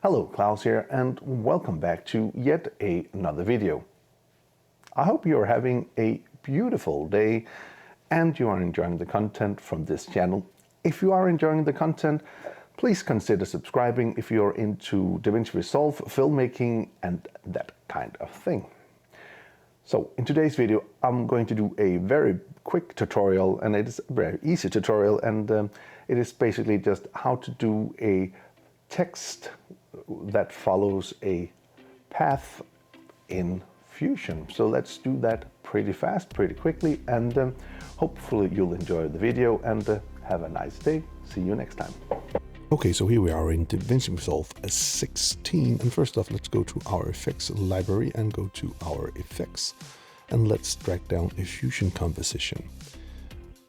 Hello, Klaus here, and welcome back to yet another video. I hope you are having a beautiful day and you are enjoying the content from this channel. If you are enjoying the content, please consider subscribing if you're into Davinci Resolve, filmmaking, and that kind of thing. So in today's video, I'm going to do a very quick tutorial, and it is a very easy tutorial, and it is basically just how to do a text that follows a path in Fusion. So let's do that pretty fast, pretty quickly, and hopefully you'll enjoy the video and have a nice day. See you next time. Okay, so here we are in Davinci Resolve 16, and first off, let's go to our effects library and go to our effects, and let's drag down a Fusion composition.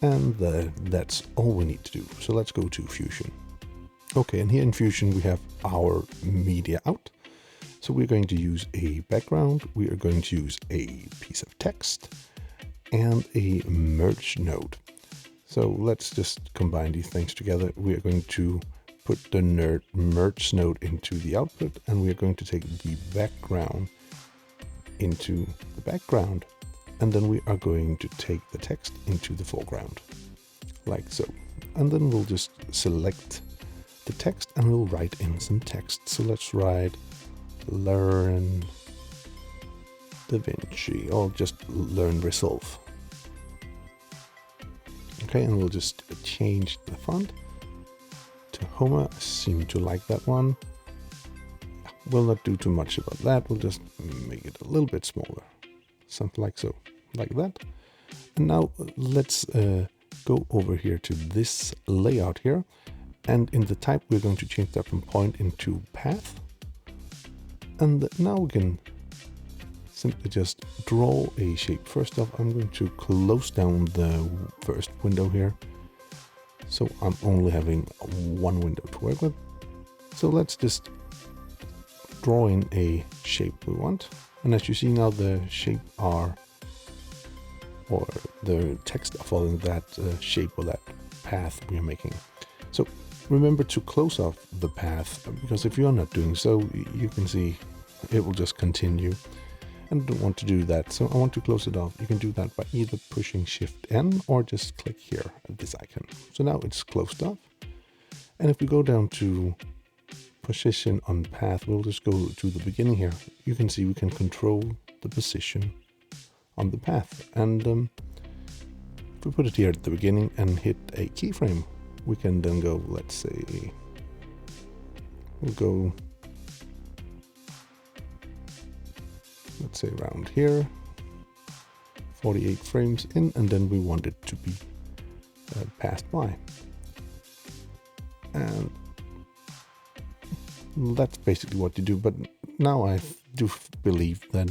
And that's all we need to do. So let's go to Fusion. Okay, and here in Fusion we have our media out. So we're going to use a background, we are going to use a piece of text, and a merge node. So let's just combine these things together. We are going to put the merge node into the output, and we are going to take the background into the background, and then we are going to take the text into the foreground, like so. And then we'll just select the text and we'll write in some text. So let's write learn Davinci, or just learn Resolve. Okay, and we'll just change the font to Homer. I seem to like that one. We'll not do too much about that. We'll just make it a little bit smaller, something like so, like that. And now let's go over here to this layout here. And in the type, we're going to change that from point into path. And now we can simply just draw a shape. First off, I'm going to close down the first window here. So I'm only having one window to work with. So let's just draw in a shape we want. And as you see now, the shape or the text are following that shape or that path we are making. So remember to close off the path, because if you're not doing so, you can see it will just continue. And I don't want to do that, so I want to close it off. You can do that by either pushing Shift N or just click here at this icon. So now it's closed off. And if we go down to position on path, we'll just go to the beginning here. You can see we can control the position on the path. And if we put it here at the beginning and hit a keyframe, we can then go, let's say, we'll go, let's say around here, 48 frames in, and then we want it to be passed by. And that's basically what you do. But now I do believe that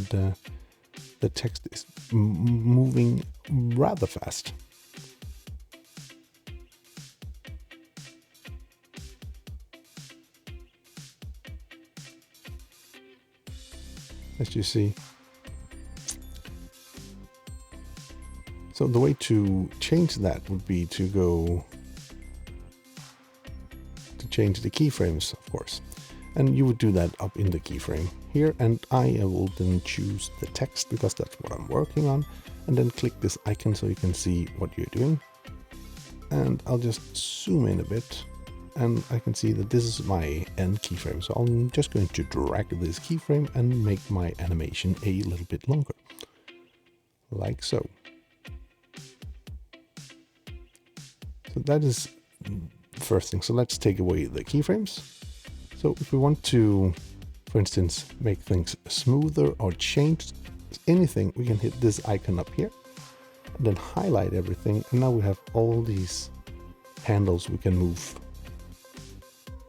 the text is moving rather fast. As you see. So the way to change that would be to go to change the keyframes, of course. And you would do that up in the keyframe here, and I will then choose the text because that's what I'm working on, and then click this icon so you can see what you're doing. And I'll just zoom in a bit, and I can see that this is my end keyframe. So I'm just going to drag this keyframe and make my animation a little bit longer, like so. So that is the first thing. So let's take away the keyframes. So if we want to, for instance, make things smoother or change anything, we can hit this icon up here and then highlight everything. And now we have all these handles we can move.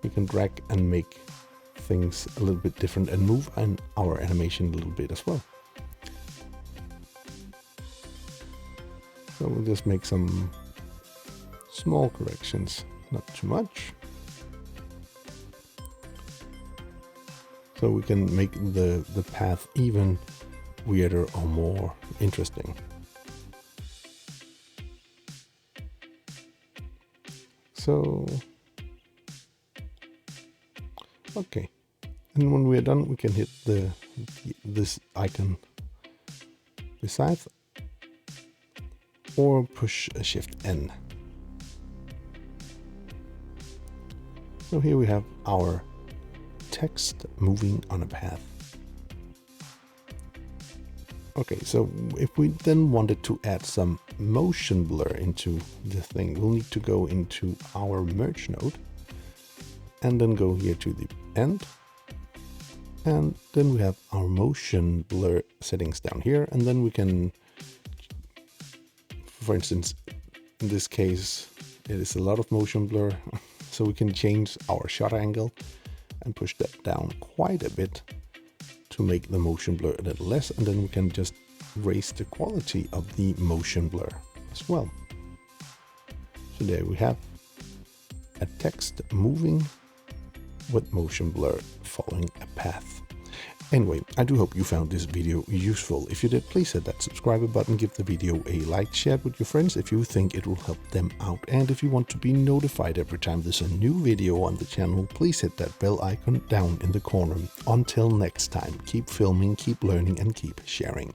We can drag and make things a little bit different and move our animation a little bit as well. So we'll just make some small corrections, not too much. So we can make the path even weirder or more interesting. So, okay. And when we're done, we can hit this icon beside or push a Shift N. So here we have our text moving on a path. Okay, so if we then wanted to add some motion blur into the thing, we'll need to go into our merge node and then go here to the end. And then we have our motion blur settings down here. And then we can, for instance, in this case, it is a lot of motion blur. So we can change our shutter angle and push that down quite a bit to make the motion blur a little less, and then we can just raise the quality of the motion blur as well. So there we have a text moving with motion blur following a path. Anyway, I do hope you found this video useful. If you did, please hit that subscribe button, give the video a like, share it with your friends if you think it will help them out. And if you want to be notified every time there's a new video on the channel, please hit that bell icon down in the corner. Until next time, keep filming, keep learning, and keep sharing.